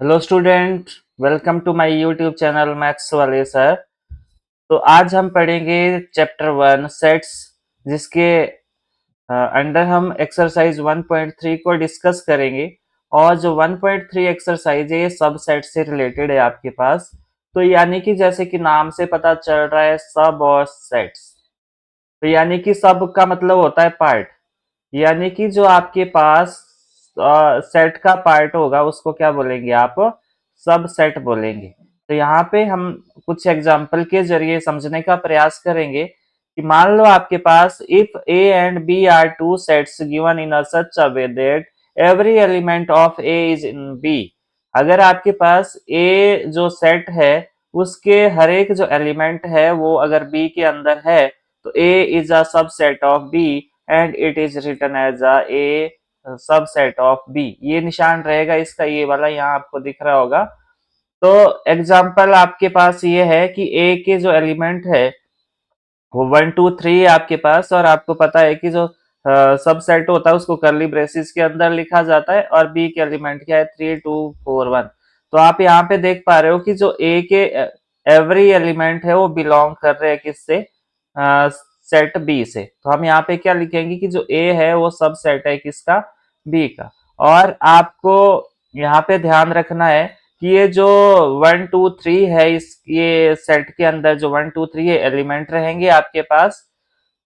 Hello student, welcome to my YouTube channel maths वाले sir. तो आज हम पढ़ेंगे चैप्टर 1 सेट्स, जिसके अंडर हम एक्सरसाइज 1.3 को डिस्कस करेंगे। और जो 1.3 एक्सरसाइज है ये सब सेट से रिलेटेड है आपके पास। तो यानी कि जैसे कि नाम से पता चल रहा है सब और सेट्स। तो यानी कि सब का मतलब होता है पार्ट, यानी कि जो आपके पास सेट का पार्ट होगा उसको क्या बोलेंगे आप, सब सेट बोलेंगे। तो यहाँ पे हम कुछ एग्जाम्पल के जरिए समझने का प्रयास करेंगे कि मान लो आपके पास if A and B are two sets given in such a way that every element of A is in B. अगर आपके पास ए जो सेट है उसके हर एक जो एलिमेंट है वो अगर बी के अंदर है, तो A is a subset of B and it is written as a A subset of B. ये निशान रहेगा इसका, ये वाला यहाँ आपको दिख रहा होगा। तो एग्जाम्पल आपके पास ये है कि ए के जो एलिमेंट है वो 1 2 3 है आपके पास, और आपको पता है कि जो सबसेट होता है उसको कर्ली ब्रेसिस के अंदर लिखा जाता है, और बी के एलिमेंट क्या है 3 2 4 1। तो आप यहाँ पे देख पा रहे हो कि जो ए के एवरी एलिमेंट है वो बिलोंग कर रहे हैं किससे, सेट बी से। तो हम यहाँ पे क्या लिखेंगे कि जो ए है वो सब सेट है किसका, बी का। और आपको यहाँ पे ध्यान रखना है कि ये जो 1 2 3 है, इस ये सेट के अंदर जो 1 2 3 ये एलिमेंट रहेंगे आपके पास।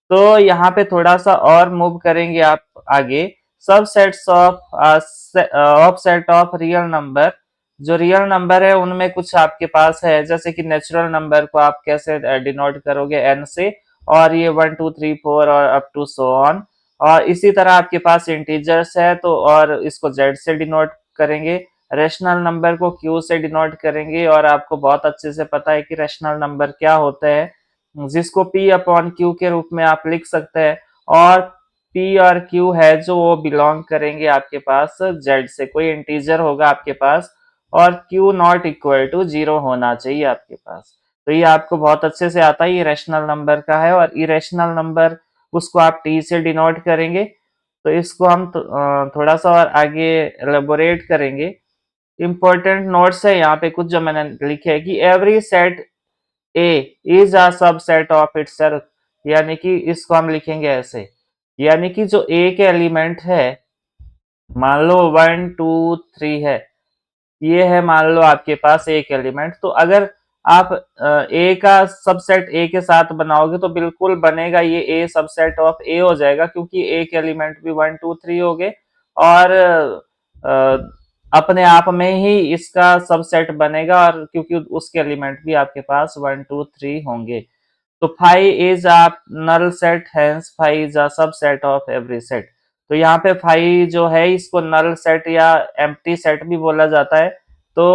तो यहाँ पे थोड़ा सा और मूव करेंगे आप आगे। सब sets of set of real number, जो रियल नंबर है उनमें कुछ आपके पास है, जैसे कि नेचुरल नंबर को आप कैसे डिनोट करोगे, एन से, और ये 1 2 3 4 और अप टू सो ऑन। और इसी तरह आपके पास इंटीजर्स है तो और इसको जेड से डिनोट करेंगे, रेशनल नंबर को क्यू से डिनोट करेंगे। और आपको बहुत अच्छे से पता है कि रेशनल नंबर क्या होता है, जिसको P अपॉन Q के रूप में आप लिख सकते हैं। और P और Q है जो वो बिलोंग करेंगे आपके पास Z से, कोई इंटीजर होगा आपके पास, और Q नॉट इक्वल टू 0 होना चाहिए आपके पास। तो ये आपको बहुत अच्छे से आता है, ये रैशनल नंबर का है। और इरेशनल नंबर उसको आप T से डिनोट करेंगे। तो इसको हम थोड़ा सा और आगे एलेबोरेट करेंगे। इंपॉर्टेंट नोट्स है यहाँ पे कुछ जो मैंने लिखे है कि every set A is a subset of itself, यानी कि इसको हम लिखेंगे ऐसे, यानी कि जो ए के एलिमेंट है, मान लो 1 2 3 है, ये है मान लो आपके पास एक एलिमेंट। तो अगर आप ए का सबसेट ए के साथ बनाओगे तो बिल्कुल बनेगा, ये ए सबसेट ऑफ ए हो जाएगा, क्योंकि ए के एलिमेंट भी 1 2 3 हो गए। और अपने आप में ही इसका सबसेट बनेगा, और क्योंकि उसके एलिमेंट भी आपके पास 1 2 3 होंगे। तो five is a null set, hence five is a subset of every set. तो यहाँ पे फाइव जो है इसको नल सेट या एम्प्टी सेट भी बोला जाता है। तो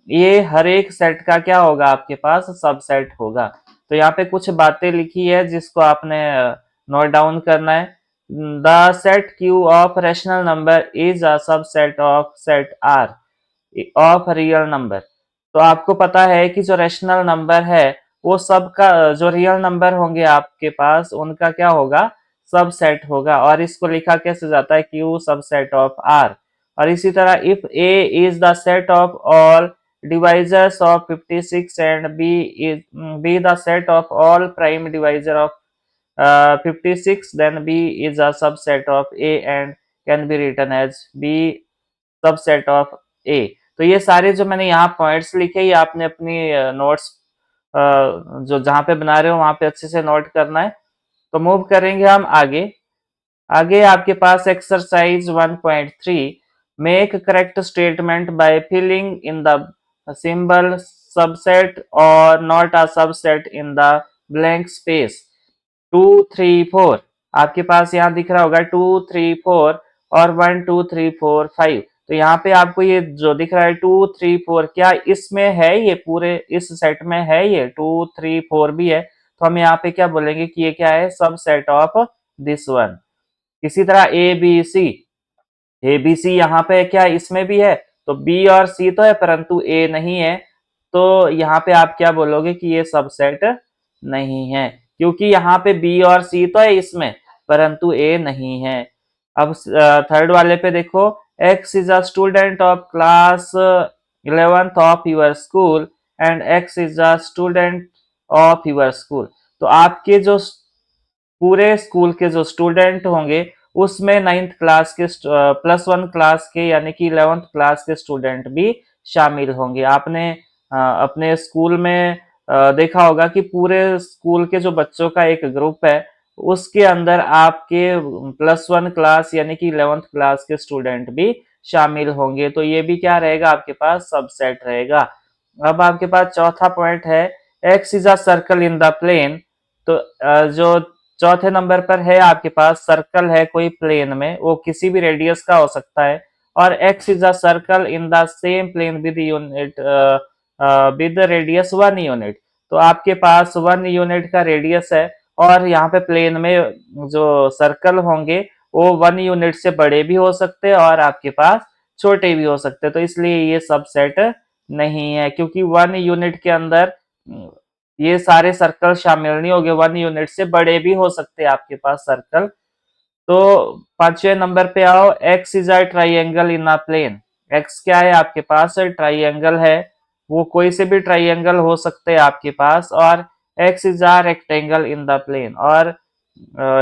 ये हर एक सेट का क्या होगा आपके पास, सबसेट होगा। तो यहाँ पे कुछ बातें लिखी है जिसको आपने नोट डाउन करना है। The set Q of rational number is a subset of set R of real number. तो आपको पता है कि जो रेशनल नंबर है वो सबका, जो रियल नंबर होंगे आपके पास उनका क्या होगा, सबसेट होगा। और इसको लिखा कैसे जाता है, क्यू सबसेट ऑफ आर। और इसी तरह if A is the set of all divisors of 56 and be the set of all prime divisor of 56, then B is a subset of A and can be written as B subset of A. तो ये सारे जो मैंने यहाँ points लिखे, ये आपने अपनी नोट्स जो जहाँ पे बना रहे हो वहां पे अच्छे से नोट करना है। तो मूव करेंगे हम आगे। आगे आपके पास exercise 1.3, make correct statement by filling in the symbol subset और not a subset in the blank space 2 3 4। आपके पास यहाँ दिख रहा होगा 2 3 4 और 1 2 3 4 5। तो यहाँ पे आपको ये जो दिख रहा है 2 3 4, क्या इसमें है, ये पूरे इस सेट में है, ये 2 3 4 भी है। तो हम यहाँ पे क्या बोलेंगे कि ये क्या है, सब सेट ऑफ दिस वन। इसी तरह ए बी सी यहाँ पे क्या इसमें भी है, तो बी और सी तो है परंतु ए नहीं है। तो यहाँ पे आप क्या बोलोगे कि ये सबसेट नहीं है, क्योंकि यहाँ पे बी और सी तो है इसमें परंतु ए नहीं है। अब थर्ड वाले पे देखो, x is a student of class 11th of your school and X is a student of your school। तो आपके जो पूरे स्कूल के जो स्टूडेंट होंगे उसमें 9th क्लास के +1 क्लास के यानी कि 11th क्लास के स्टूडेंट भी शामिल होंगे। आपने अपने स्कूल में देखा होगा कि पूरे स्कूल के जो बच्चों का एक ग्रुप है उसके अंदर आपके +1 क्लास यानी कि 11th क्लास के स्टूडेंट भी शामिल होंगे। तो ये भी क्या रहेगा, आपके पास सबसेट रहेगा। अब आपके पास चौथा पॉइंट है X is a circle in the plane. तो जो चौथे नंबर पर है आपके पास सर्कल है कोई प्लेन में, वो किसी भी रेडियस का हो सकता है, और X is a circle in the same plane with unit with radius 1 unit. तो आपके पास 1 यूनिट का रेडियस है और यहाँ पे प्लेन में जो सर्कल होंगे वो 1 यूनिट से बड़े भी हो सकते हैं और आपके पास छोटे भी हो सकते हैं। तो इसलिए ये सबसेट नहीं है, क्योंकि 1 यूनिट के अंदर ये सारे सर्कल शामिल नहीं होंगे, 1 यूनिट से बड़े भी हो सकते हैं आपके पास सर्कल। तो पांचवें नंबर पे आओ, X is a triangle in a plane. X क्या है आपके पास, ट्राइंगल है, वो कोई से भी ट्राइंगल हो सकते हैं आपके पास। और X is a rectangle in the plane, और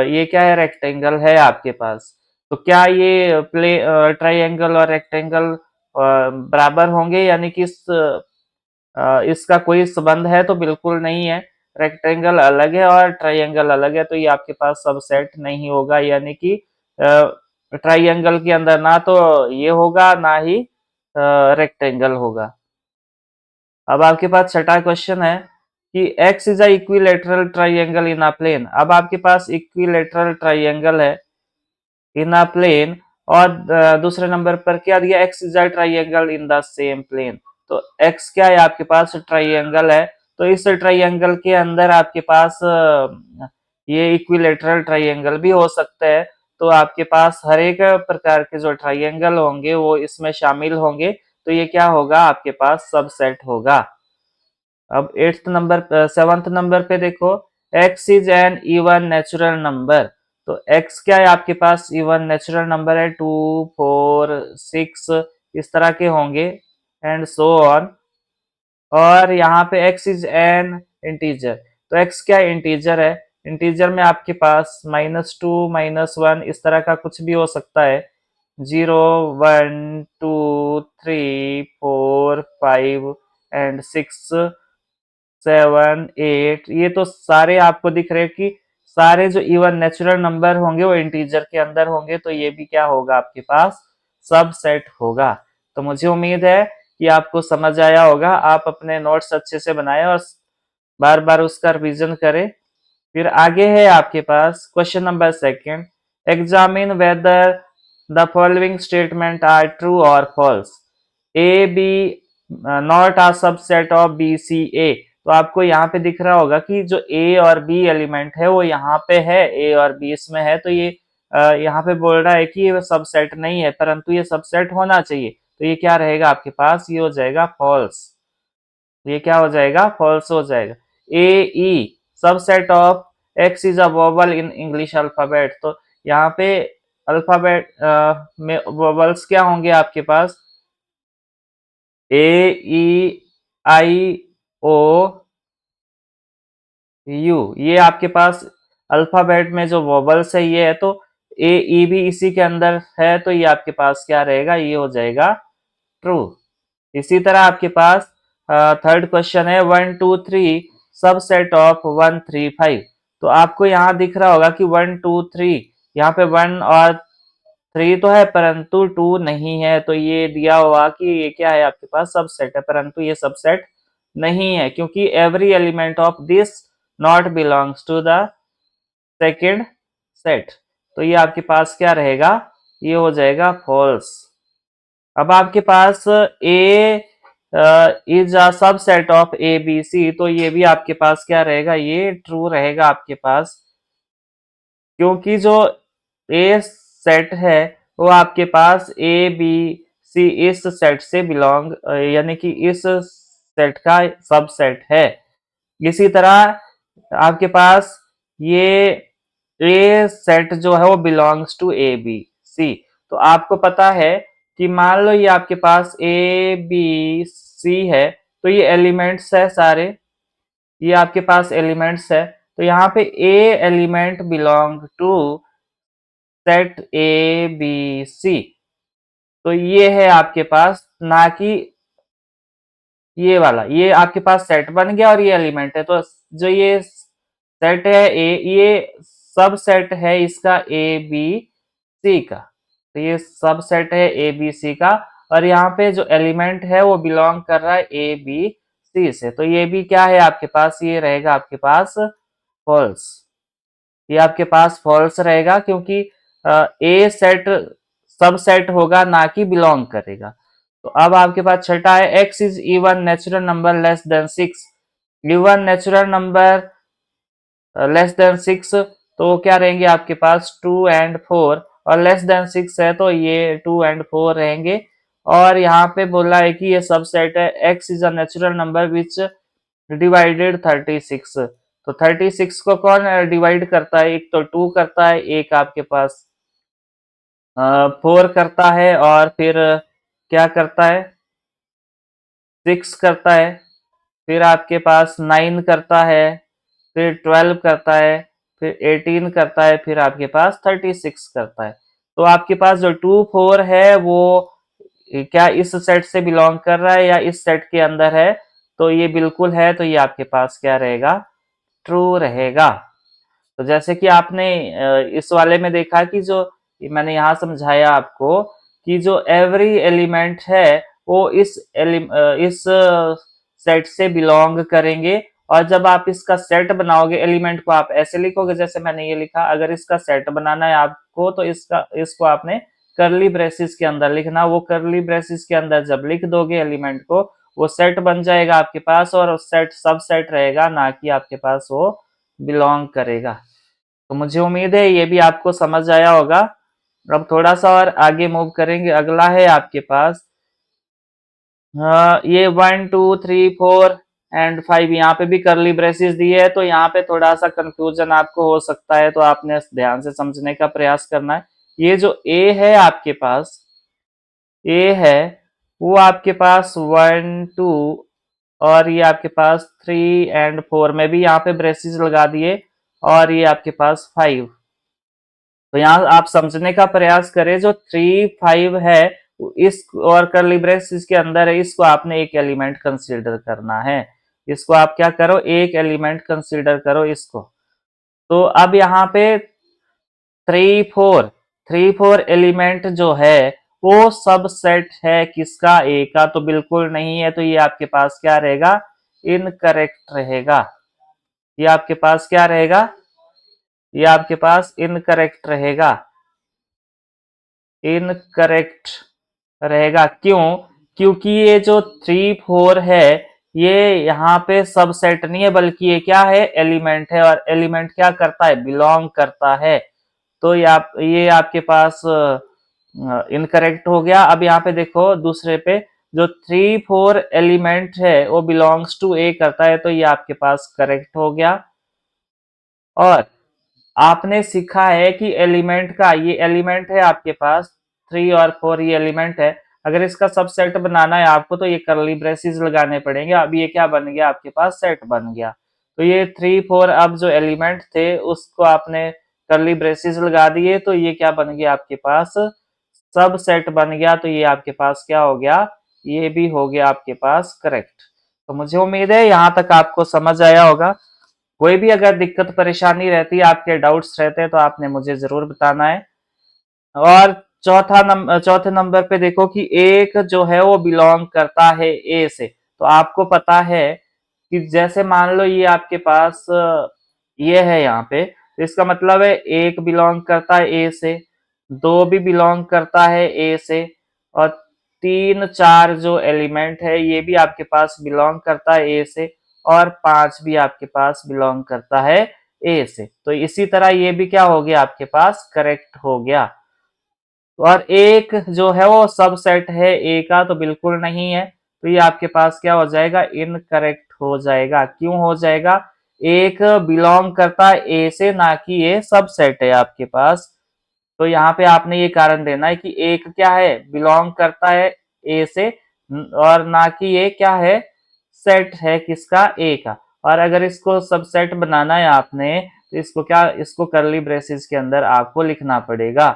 ये क्या है, रेक्टेंगल है आपके पास। तो क्या ये ट्राइंगल और रेक्टेंगल बराबर होंगे, यानी कि इसका कोई संबंध है? तो बिल्कुल नहीं है। रेक्टेंगल अलग है और ट्राइंगल अलग है, तो ये आपके पास सबसेट नहीं होगा। यानी कि ट्राइंगल के अंदर ना तो ये होगा ना ही रेक्टेंगल होगा। अब आपके पास छठा क्वेश्चन है कि X is a equilateral triangle in a plane. अब आपके पास इक्विलेटरल ट्राइंगल है इन अ प्लेन, और दूसरे नंबर पर क्या दिया, X is a triangle in the same plane. तो एक्स क्या है आपके पास, ट्राइंगल है। तो इस ट्राइंगल के अंदर आपके पास ये इक्विलेटरल ट्राइंगल भी हो सकता है। तो आपके पास हर एक प्रकार के जो ट्राइंगल होंगे वो इसमें शामिल होंगे। तो ये क्या होगा, आपके पास सबसेट होगा। अब 7th नंबर पे देखो, x is an even natural number. तो x क्या है आपके पास, इवन नेचुरल नंबर है, 2 4 6 इस तरह के होंगे एंड सो ऑन। और यहाँ पे x इज एन इंटीजर। तो x क्या इंटीजर है, इंटीजर में आपके पास -2 -1 इस तरह का कुछ भी हो सकता है। 0 1 2 3 4 5 एंड 6 7 8, ये तो सारे आपको दिख रहे हैं कि सारे जो इवन नेचुरल नंबर होंगे वो इंटीजर के अंदर होंगे। तो ये भी क्या होगा, आपके पास सबसेट होगा। तो मुझे उम्मीद है कि आपको समझ आया होगा। आप अपने नोट्स अच्छे से बनाएं और बार बार उसका रिवीजन करें। फिर आगे है आपके पास question number second, examine whether the following statement are true और false. A B not a subset of B C A. तो आपको यहाँ पे दिख रहा होगा कि जो ए और बी एलिमेंट है वो यहाँ पे है, ए और बी इसमें है। तो ये यहाँ पे बोल रहा है कि ये सबसेट नहीं है, परंतु ये सबसेट होना चाहिए। तो ये क्या रहेगा आपके पास, ये हो जाएगा फॉल्स। ये क्या हो जाएगा, फॉल्स हो जाएगा। A E subset of X is a vowel in English alphabet. तो यहाँ पे अल्फाबेट में वोवल्स क्या होंगे आपके पास, ए ई आई ओ यू, ये आपके पास अल्फाबेट में जो वोवल्स है ये है। तो ए ई भी इसी के अंदर है, तो ये आपके पास क्या रहेगा, ये हो जाएगा ट्रू। इसी तरह आपके पास थर्ड क्वेश्चन है 1 2 3 सबसेट ऑफ 1 3 5। तो आपको यहाँ दिख रहा होगा कि 1 2 3, यहाँ पे 1 और 3 तो है परंतु 2 नहीं है। तो ये दिया हुआ कि ये क्या है, आपके पास सबसेट है, परंतु ये सबसेट नहीं है, क्योंकि every element of this not belongs to the second set. तो ये आपके पास क्या रहेगा, ये हो जाएगा फॉल्स। अब आपके पास A is a subset of A B C. तो ये भी आपके पास क्या रहेगा, ये ट्रू रहेगा आपके पास, क्योंकि जो ए सेट है वो आपके पास ए बी सी इस सेट से बिलोंग यानी कि इस सेट का सबसेट है। इसी तरह आपके पास ये ए सेट जो है वो belongs to A B C. तो आपको पता है कि मान लो ये आपके पास ए बी सी है, तो ये एलिमेंट्स है सारे, ये आपके पास एलिमेंट्स है। तो यहाँ पे A element belong to set A B C, तो ये है आपके पास, ना कि ये वाला। ये आपके पास सेट बन गया और ये एलिमेंट है। तो जो ये सेट है ए, ये सब सेट है इसका ए बी सी का। तो ये सब सेट है ए बी सी का, और यहाँ पे जो एलिमेंट है वो बिलोंग कर रहा है ए बी सी से। तो ये भी क्या है आपके पास, ये रहेगा आपके पास फॉल्स। ये आपके पास फॉल्स रहेगा, क्योंकि ए सेट सब सेट होगा, ना कि बिलोंग करेगा। तो अब आपके पास छठा है, X is even natural number less than 6। Even natural number less than 6, तो क्या रहेंगे आपके पास 2 एंड 4, और लेस देन 6 है तो ये 2 एंड 4 रहेंगे। और यहाँ पे बोला है कि ये सबसेट है, x is a natural number which divided 36। तो 36 को कौन डिवाइड करता है, एक तो 2 करता है, एक आपके पास 4 करता है, और फिर क्या करता है, 6 करता है, फिर आपके पास 9 करता है, फिर 12 करता है, फिर 18 करता है, फिर आपके पास 36 करता है। तो आपके पास जो 2 4 है वो क्या इस सेट से बिलोंग कर रहा है या इस सेट के अंदर है, तो ये बिल्कुल है। तो ये आपके पास क्या रहेगा, ट्रू रहेगा। तो जैसे कि आपने इस वाले में देखा कि जो मैंने यहाँ समझाया आपको कि जो एवरी एलिमेंट है वो इस सेट से बिलोंग करेंगे। और जब आप इसका सेट बनाओगे, एलिमेंट को आप ऐसे लिखोगे जैसे मैंने ये लिखा। अगर इसका सेट बनाना है आपको तो इसको आपने करली ब्रेसिस के अंदर लिखना। वो करली ब्रेसिस के अंदर जब लिख दोगे एलिमेंट को, वो सेट बन जाएगा आपके पास, और सेट सब सेट रहेगा, ना कि आपके पास वो बिलोंग करेगा। तो मुझे उम्मीद है ये भी आपको समझ आया होगा। अब थोड़ा सा और आगे मूव करेंगे। अगला है आपके पास ये 1 2 3 4 एंड 5, यहाँ पे भी करली ब्रेसेस दी है, तो यहाँ पे थोड़ा सा कंफ्यूजन आपको हो सकता है, तो आपने ध्यान से समझने का प्रयास करना है। ये जो ए है आपके पास, ए है वो आपके पास 1 2, और ये आपके पास 3 एंड 4 में भी यहाँ पे ब्रेसेस लगा दिए, और ये आपके पास 5। तो यहाँ आप समझने का प्रयास करें, जो 3 5 है इस और करली ब्रेस इसके अंदर है, इसको आपने एक एलिमेंट कंसीडर करना है। इसको आप क्या करो, एक एलिमेंट कंसीडर करो इसको। तो अब यहाँ पे 3 4 एलिमेंट जो है वो सब सेट है किसका, ए का, तो बिल्कुल नहीं है। तो ये आपके पास क्या रहेगा, इनकरेक्ट रहेगा। ये आपके पास क्या रहेगा, ये आपके पास इनकरेक्ट रहेगा। इनकरेक्ट रहेगा, क्यों, क्योंकि ये जो 3 4 है ये यहाँ पे सबसेट नहीं है, बल्कि ये क्या है, एलिमेंट है। और एलिमेंट क्या करता है, बिलोंग करता है। तो ये आपके पास इनकरेक्ट हो गया। अब यहाँ पे देखो दूसरे पे, जो 3 4 एलिमेंट है वो बिलोंग्स टू ए करता है, तो ये आपके पास करेक्ट हो गया। और आपने सीखा है कि एलिमेंट का, ये एलिमेंट है आपके पास 3 और 4, ये एलिमेंट है। अगर इसका सबसेट बनाना है आपको तो ये करली ब्रेसेस लगाने पड़ेंगे। अब ये क्या बन गया, आपके पास सेट बन गया। तो ये 3 4 अब जो एलिमेंट थे उसको आपने करली ब्रेसेस लगा दिए, तो ये क्या बन गया आपके पास, सब सेट बन गया। तो ये आपके पास क्या हो गया, ये भी हो गया आपके पास करेक्ट। तो मुझे उम्मीद है यहाँ तक आपको समझ आया होगा। कोई भी अगर दिक्कत परेशानी रहती है, आपके डाउट्स रहते हैं, तो आपने मुझे जरूर बताना है। और चौथे नंबर पे देखो कि एक जो है वो बिलोंग करता है ए से। तो आपको पता है कि जैसे मान लो ये आपके पास ये है यहाँ पे, तो इसका मतलब है एक बिलोंग करता है ए से, दो भी बिलोंग करता है ए से, और 3 4 जो एलिमेंट है ये भी आपके पास बिलोंग करता है ए से, और 5 भी आपके पास बिलोंग करता है ए से। तो इसी तरह ये भी क्या हो गया, आपके पास करेक्ट हो गया। और एक जो है वो सबसेट है ए का, तो बिल्कुल नहीं है। तो ये आपके पास क्या हो जाएगा, इनकरेक्ट हो जाएगा। क्यों हो जाएगा, एक बिलोंग करता है ए से, ना कि ये सबसेट है आपके पास। तो यहाँ पे आपने ये कारण देना है कि एक क्या है, बिलोंग करता है ए से, और ना कि ये क्या है, सेट है किसका, ए का। और अगर इसको सबसेट बनाना है आपने, तो इसको क्या, इसको करली ब्रेसेस के अंदर आपको लिखना पड़ेगा।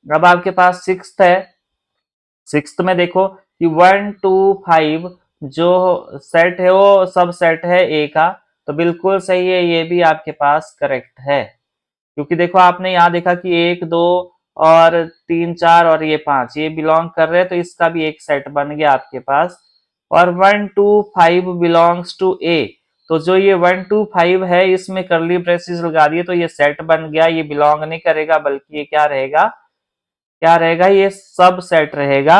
अब आपके पास सिक्स्थ है, सिक्स्थ में देखो कि 1 2 5 जो सेट है वो सब सेट है ए का, तो बिल्कुल सही है, ये भी आपके पास करेक्ट है। क्योंकि देखो आपने यहाँ देखा कि 1 2 और 3 4 और ये 5 ये बिलोंग कर रहे हैं, तो इसका भी एक सेट बन गया आपके पास। और 1 2 5 बिलोंग्स टू ए, तो जो ये 1 2 5 है इसमें करली ब्रेसेस लगा दिए, तो ये सेट बन गया, ये बिलोंग नहीं करेगा, बल्कि ये क्या रहेगा, क्या रहेगा, ये सब सेट रहेगा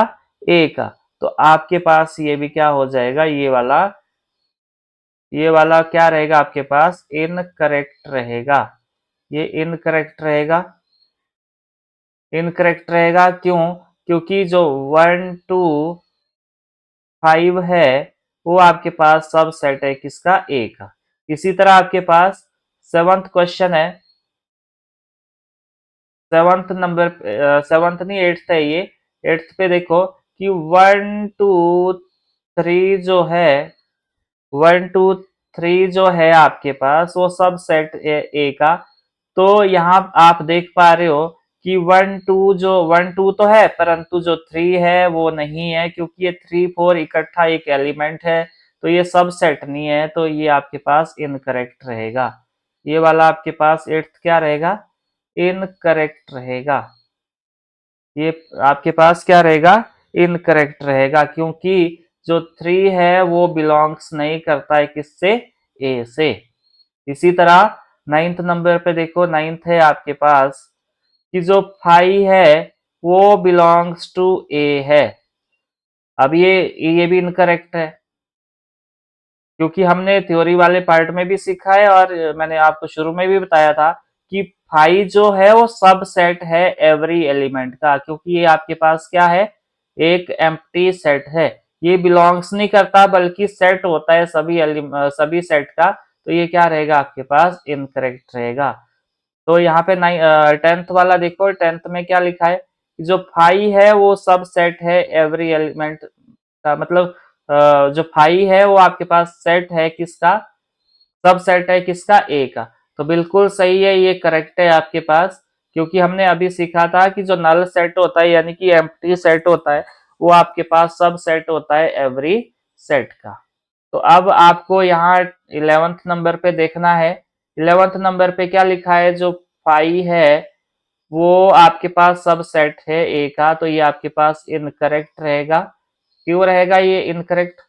ए का। तो आपके पास ये भी क्या हो जाएगा, ये वाला क्या रहेगा आपके पास, इनकरेक्ट रहेगा। ये इनकरेक्ट रहेगा, इनकरेक्ट रहेगा क्यों, क्योंकि जो 1 2 5 है वो आपके पास सब सेट है किसका, ए का। इसी तरह आपके पास सेवंथ क्वेश्चन है, सेवंथ नंबर, सेवंथ नहीं एट्थ है ये। एट्थ पे देखो कि 1 2 3 जो है, 1 2 3 जो है आपके पास वो सब सेट ए का। तो यहाँ आप देख पा रहे हो कि 1 2 तो है, परंतु जो 3 है वो नहीं है, क्योंकि ये 3 4 इकट्ठा एक एलिमेंट है, तो ये सब सेट नहीं है, तो ये आपके पास इनकरेक्ट रहेगा। ये वाला आपके पास एट्थ क्या रहेगा, इनकरेक्ट रहेगा। ये आपके पास क्या रहेगा, इनकरेक्ट रहेगा, क्योंकि जो 3 है वो बिलोंग्स नहीं करता है किससे, ए से। इसी तरह नाइन्थ नंबर पे देखो, नाइन्थ है आपके पास कि जो 5 है वो बिलोंग्स टू ए है। अब ये भी इनकरेक्ट है, क्योंकि हमने थ्योरी वाले पार्ट में भी सीखा है और मैंने आपको शुरू में भी बताया था कि फाई जो है वो सब सेट है एवरी एलिमेंट का, क्योंकि ये आपके पास क्या है, एक एम्प्टी सेट है। ये बिलोंग्स नहीं करता बल्कि सेट होता है सभी सेट का, तो ये क्या रहेगा आपके पास, इनकरेक्ट रहेगा। तो यहाँ पे टेंथ वाला देखो, टेंथ में क्या लिखा है कि जो फाई है वो सब सेट है एवरी एलिमेंट का, मतलब जो फाई है वो आपके पास सेट है किसका, सब सेट है किसका, ए का। तो बिल्कुल सही है, ये करेक्ट है आपके पास, क्योंकि हमने अभी सीखा था कि जो नल सेट होता है यानी कि एम्प्टी सेट होता है, वो आपके पास सब सेट होता है एवरी सेट का। तो अब आपको यहाँ 11th नंबर पे देखना है, 11th नंबर पे क्या लिखा है, जो फाई है वो आपके पास सब सेट है ए का, तो ये आपके पास इनकरेक्ट रहेगा। क्यों रहेगा ये इनकरेक्ट,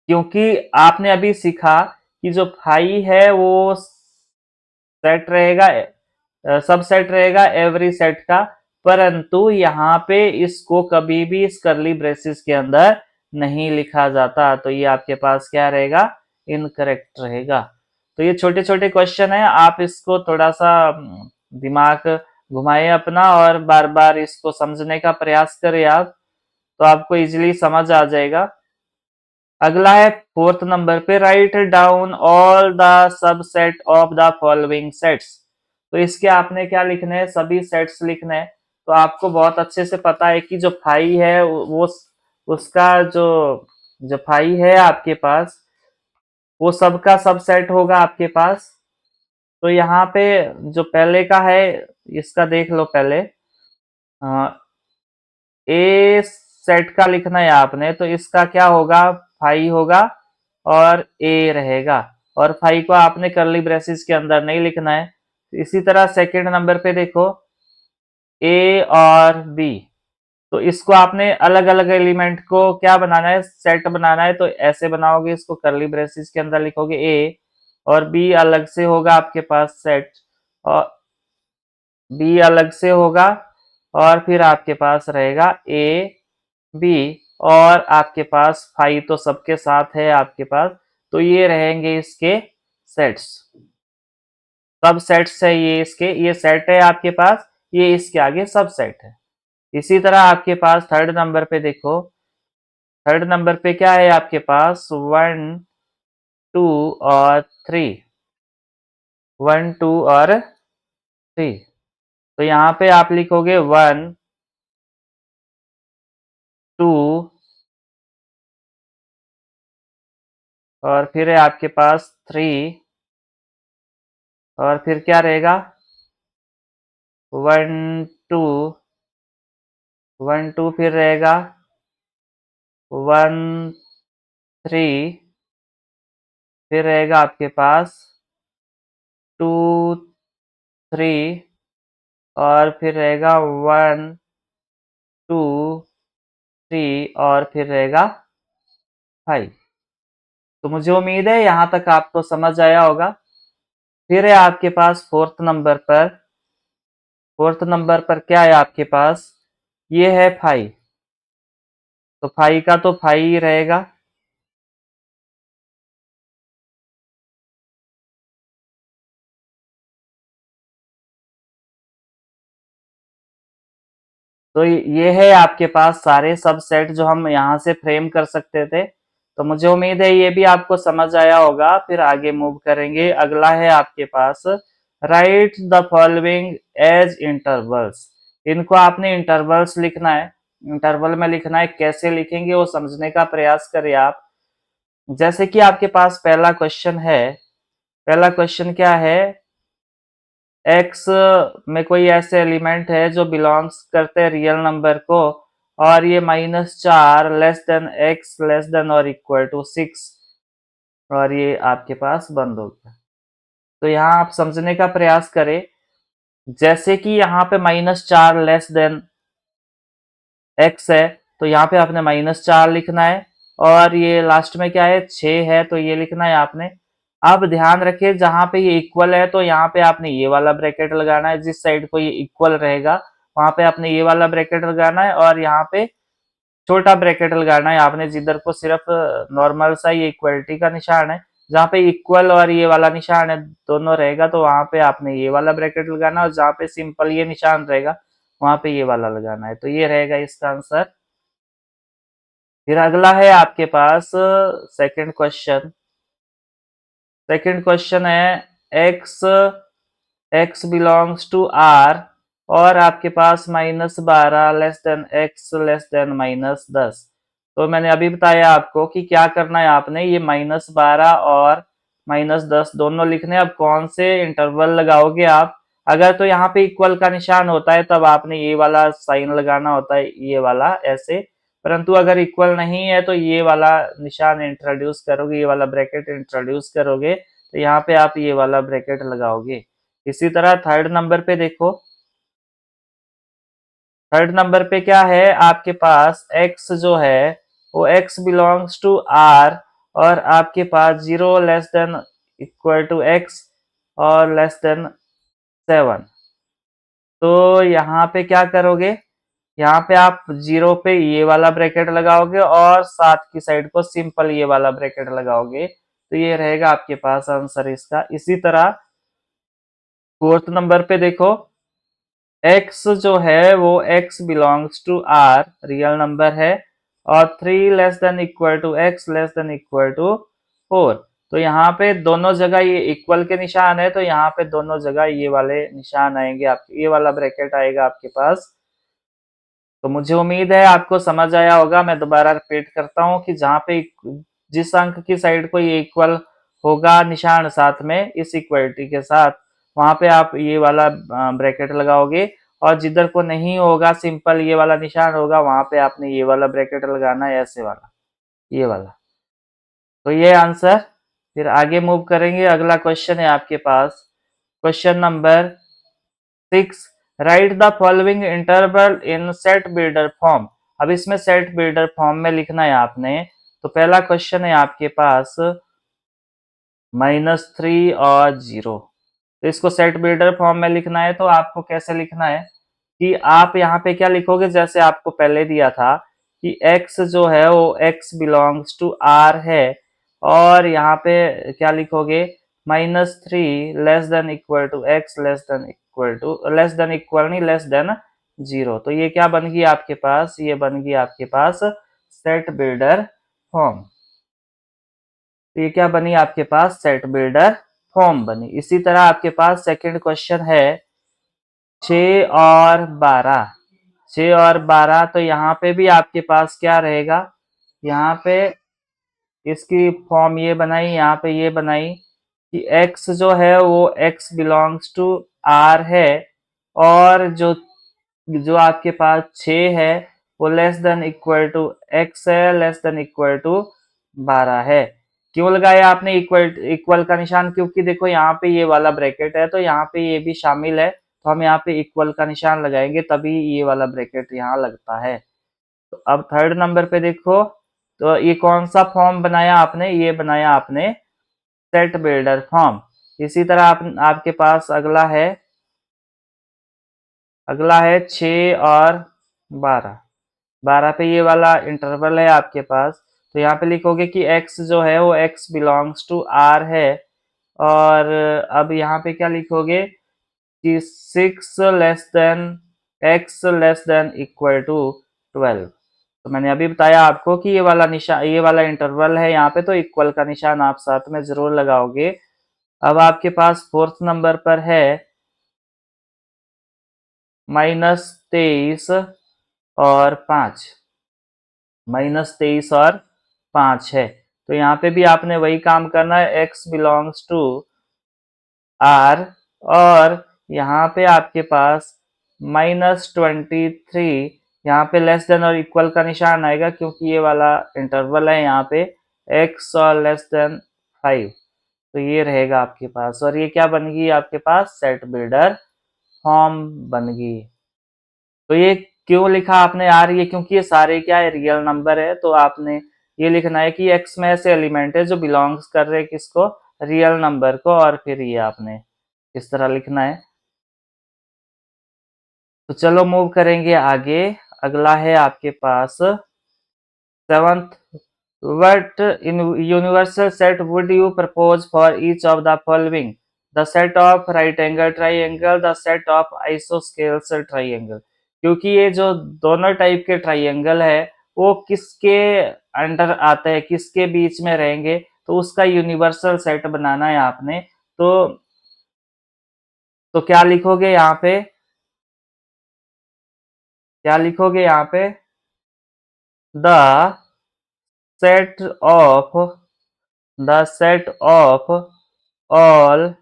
क्योंकि आपने अभी सीखा कि जो फाई है वो सेट रहेगा, सब सेट रहेगा एवरी सेट का, परंतु यहाँ पे इसको कभी भी इस करली ब्रेसेस के अंदर नहीं लिखा जाता, तो ये आपके पास क्या रहेगा, इनकरेक्ट रहेगा। तो ये छोटे छोटे क्वेश्चन है, आप इसको थोड़ा सा दिमाग घुमाए अपना और बार बार इसको समझने का प्रयास करें आप, तो आपको इजीली समझ आ जाएगा। अगला है फोर्थ नंबर पे, write down all the subset of the following sets. तो इसके आपने क्या लिखना है, सभी सेट्स लिखने हैं। तो आपको बहुत अच्छे से पता है कि जो फाई है वो उसका जो जो फाई है आपके पास वो सबका सबसेट होगा आपके पास। तो यहाँ पे जो पहले का है इसका देख लो पहले, ए सेट का लिखना है आपने, तो इसका क्या होगा, फाई होगा और ए रहेगा, और फाई को आपने करली ब्रेसेस के अंदर नहीं लिखना है। इसी तरह सेकंड नंबर पे देखो, ए और बी, तो इसको आपने अलग अलग एलिमेंट को क्या बनाना है, सेट बनाना है, तो ऐसे बनाओगे, इसको करली ब्रेसेस के अंदर लिखोगे ए, और बी अलग से होगा आपके पास सेट, और बी अलग से होगा, और फिर आपके पास रहेगा ए बी, और आपके पास फाइव तो सबके साथ है आपके पास, तो ये रहेंगे इसके सेट्स, सब सेट्स है ये, इसके ये सेट है आपके पास, ये इसके आगे सब सेट है। इसी तरह आपके पास थर्ड नंबर पे देखो, थर्ड नंबर पे क्या है आपके पास, 1 2 और 3, 1 2 और 3, तो यहाँ पे आप लिखोगे 1 2 और फिर है आपके पास 3 और फिर क्या रहेगा 1 2 1 2 फिर रहेगा 1 3 फिर रहेगा आपके पास 2 3 और फिर रहेगा 1 2 3 और फिर रहेगा 5। तो मुझे उम्मीद है यहाँ तक आपको समझ आया होगा। फिर है आपके पास फोर्थ नंबर पर क्या है आपके पास, ये है 5। तो 5 का तो 5 ही रहेगा। तो ये है आपके पास सारे सबसेट जो हम यहाँ से फ्रेम कर सकते थे। तो मुझे उम्मीद है ये भी आपको समझ आया होगा। फिर आगे मूव करेंगे। अगला है आपके पास write the following as intervals. इनको आपने इंटरवल्स लिखना है, इंटरवल में लिखना है। कैसे लिखेंगे वो समझने का प्रयास करिए आप। जैसे कि आपके पास पहला क्वेश्चन है, पहला क्वेश्चन क्या है, एक्स में कोई ऐसे एलिमेंट है जो बिलोंग्स करते हैं रियल नंबर को और ये -4 less than x less than और इक्वल टू 6 और ये आपके पास बंद हो गया। तो यहाँ आप समझने का प्रयास करें। जैसे कि यहाँ पे -4 लेस देन एक्स है तो यहाँ पे आपने -4 लिखना है और ये लास्ट में क्या है 6 है तो ये लिखना है आपने। अब ध्यान रखिए जहां पे ये इक्वल है तो यहाँ पे आपने ये वाला ब्रैकेट लगाना है। जिस साइड को ये इक्वल रहेगा वहां पे आपने ये वाला ब्रैकेट लगाना है और यहाँ पे छोटा ब्रैकेट लगाना है आपने जिधर को सिर्फ नॉर्मल सा ये इक्वलिटी का निशान है। जहाँ पे इक्वल और ये वाला निशान है दोनों रहेगा तो वहां पे आपने ये वाला ब्रैकेट लगाना है और जहाँ पे सिंपल ये निशान रहेगा वहां पे ये वाला लगाना है। तो ये रहेगा इसका आंसर। फिर अगला है आपके पास सेकंड क्वेश्चन। सेकंड क्वेश्चन है एक्स बिलोंग्स टू आर और आपके पास -12 less than x less than -10। तो मैंने अभी बताया आपको कि क्या करना है आपने, ये -12 और -10 दोनों लिखने। अब कौन से इंटरवल लगाओगे आप, अगर तो यहाँ पे इक्वल का निशान होता है तब आपने ये वाला साइन लगाना होता है, ये वाला ऐसे। परंतु अगर इक्वल नहीं है तो ये वाला निशान इंट्रोड्यूस करोगे, ये वाला ब्रैकेट इंट्रोड्यूस करोगे तो यहाँ पे आप ये वाला ब्रैकेट लगाओगे। इसी तरह थर्ड नंबर पे देखो। थर्ड नंबर पे क्या है आपके पास, x जो है वो x बिलोंग्स टू r और आपके पास 0 less than equal to x और लेस देन 7। तो यहाँ पे क्या करोगे, यहाँ पे आप 0 पे ये वाला ब्रैकेट लगाओगे और 7 की साइड को सिंपल ये वाला ब्रैकेट लगाओगे। तो ये रहेगा आपके पास आंसर इसका। इसी तरह फोर्थ नंबर पे देखो, x जो है वो x belongs to r real number है और 3 less than equal to x less than equal to 4। तो यहाँ पे दोनों जगह ये इक्वल के निशान है तो यहाँ पे दोनों जगह ये वाले निशान आएंगे आपके, ये वाला ब्रैकेट आएगा आपके पास। तो मुझे उम्मीद है आपको समझ आया होगा। मैं दोबारा रिपीट करता हूँ कि जहाँ पे जिस अंक की साइड को ये इक्वल होगा निशान साथ में इस इक्वलिटी के साथ, वहां पे आप ये वाला ब्रैकेट लगाओगे और जिधर को नहीं होगा सिंपल ये वाला निशान होगा वहां पे आपने ये वाला ब्रैकेट लगाना है, ऐसे वाला, ये वाला। तो ये आंसर। फिर आगे मूव करेंगे। अगला क्वेश्चन है आपके पास question number 6। Write the following interval in set builder form. अब इसमें सेट बिल्डर फॉर्म में लिखना है आपने। तो पहला क्वेश्चन है आपके पास -3 और 0। तो इसको सेट बिल्डर फॉर्म में लिखना है तो आपको कैसे लिखना है कि आप यहाँ पे क्या लिखोगे, जैसे आपको पहले दिया था कि x जो है वो x बिलोंग्स टू r है और यहाँ पे क्या लिखोगे, -3 less than equal to x less than equal to, less than equal नहीं, लेस देन 0। तो ये क्या बन गई आपके पास, ये बन गई आपके पास सेट बिल्डर फॉर्म। तो ये क्या बनी आपके पास, सेट बिल्डर फॉर्म बनी। इसी तरह आपके पास सेकंड क्वेश्चन है 6 और 12, 6 और 12, तो यहाँ पे भी आपके पास क्या रहेगा, यहाँ पे इसकी फॉर्म ये बनाई, यहाँ पे ये बनाई कि x जो है वो x बिलोंग्स टू r है, और जो जो आपके पास 6 है वो less than equal to x है, लेस देन इक्वल टू 12 है। क्यों लगाया आपने इक्वल इक्वल का निशान, क्योंकि देखो यहाँ पे ये वाला ब्रैकेट है तो यहाँ पे ये भी शामिल है, तो हम यहाँ पे इक्वल का निशान लगाएंगे तभी ये वाला ब्रैकेट यहाँ लगता है। तो अब थर्ड नंबर पे देखो, तो ये कौन सा फॉर्म बनाया आपने, ये बनाया आपने सेट बिल्डर फॉर्म। इसी तरह आपके पास अगला है 6 और 12, 12 पे ये वाला इंटरवल है आपके पास, तो यहाँ पे लिखोगे कि x जो है वो x बिलोंग्स टू r है, और अब यहाँ पे क्या लिखोगे कि 6 less than x less than equal to 12। तो मैंने अभी बताया आपको कि ये वाला निशान, ये वाला इंटरवल है यहाँ पे, तो इक्वल का निशान आप साथ में जरूर लगाओगे। अब आपके पास फोर्थ नंबर पर है -23 और 5, -23 और 5 है, तो यहाँ पे भी आपने वही काम करना है, x बिलोंग्स टू r, और यहाँ पे आपके पास -23, यहाँ पे लेस देन और इक्वल का निशान आएगा क्योंकि ये वाला इंटरवल है यहाँ पे, x और लेस देन 5, तो ये रहेगा आपके पास, और ये क्या बन गई आपके पास, सेट बिल्डर फॉर्म बन गई। तो ये क्यों लिखा आपने यार, ये क्योंकि ये सारे क्या है, रियल नंबर है, तो आपने ये लिखना है कि x में ऐसे एलिमेंट है जो बिलोंग्स कर रहे हैं किसको, रियल नंबर को, और फिर ये आपने इस तरह लिखना है। तो चलो मूव करेंगे आगे। अगला है आपके पास seventh, what in universal set would you propose for each of the following, the set of right angle triangle, the set of isosceles triangle। क्योंकि ये जो दोनों टाइप के ट्राइंगल है वो किसके अंडर आते हैं, किसके बीच में रहेंगे, तो उसका यूनिवर्सल सेट बनाना है आपने। तो क्या लिखोगे यहाँ पे, क्या लिखोगे यहाँ पे, the set of the set of all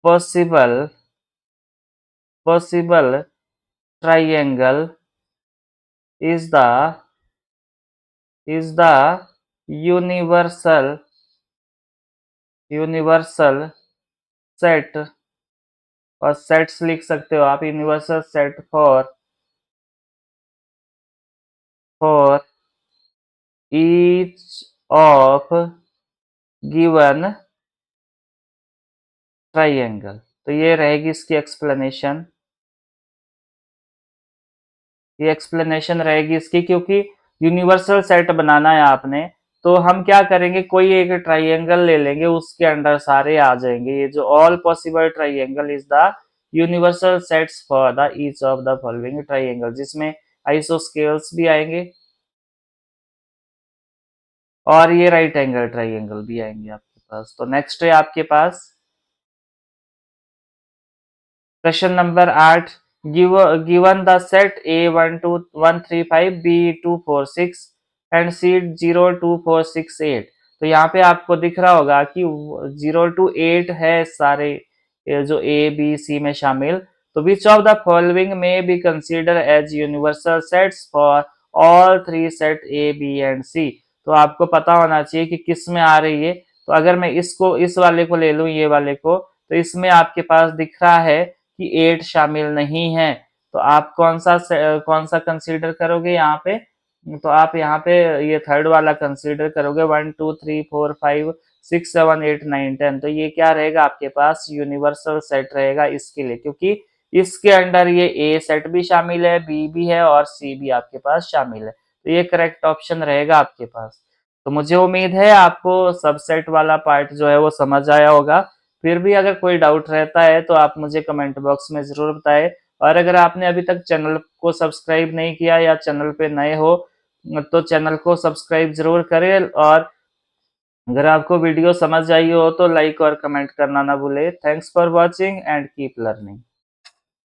possible triangle is the universal set, और सेट्स लिख सकते हो आप, universal set for each of given triangle. तो ये रहेगी इसकी एक्सप्लेनेशन, ये एक्सप्लेनेशन रहेगी इसकी, क्योंकि यूनिवर्सल सेट बनाना है आपने, तो हम क्या करेंगे, कोई एक ट्राइंगल ले लेंगे, उसके अंडर सारे आ जाएंगे, ये जो all possible triangle is the universal sets for the each of the following triangle, जिसमें आइसोस्केल्स भी आएंगे और ये राइट एंगल ट्राइंगल भी आएंगे आपके पास। तो नेक्स्ट है आपके पास question number 8, given the set A12135 B246 and set 02468। तो यहाँ पे आपको दिख रहा होगा कि 0 to 8 है सारे, ये जो A B C में शामिल, तो विच ऑफ द फॉलोइंग में be consider as universal sets for all 3 set A B and C। तो आपको पता होना चाहिए कि किस में आ रही है। तो अगर मैं इसको, इस वाले को ले लूं, ये वाले को, तो इसमें आपके पास दिख रहा है कि 8 शामिल नहीं है, तो आप कौन सा कंसीडर करोगे यहाँ पे, तो आप यहाँ पे ये थर्ड वाला कंसीडर करोगे, 1 2 3 4 5 6 7 8 9 10। तो ये क्या रहेगा आपके पास, यूनिवर्सल सेट रहेगा इसके लिए, क्योंकि इसके अंडर ये ए सेट भी शामिल है, बी भी है और सी भी आपके पास शामिल है, तो ये करेक्ट ऑप्शन रहेगा आपके पास। तो मुझे उम्मीद है आपको सबसेट वाला पार्ट जो है वो समझ आया होगा। फिर भी अगर कोई डाउट रहता है तो आप मुझे कमेंट बॉक्स में ज़रूर बताएं, और अगर आपने अभी तक चैनल को सब्सक्राइब नहीं किया या चैनल पे नए हो तो चैनल को सब्सक्राइब ज़रूर करें, और अगर आपको वीडियो समझ आई हो तो लाइक और कमेंट करना ना भूलें। Thanks for watching and keep learning.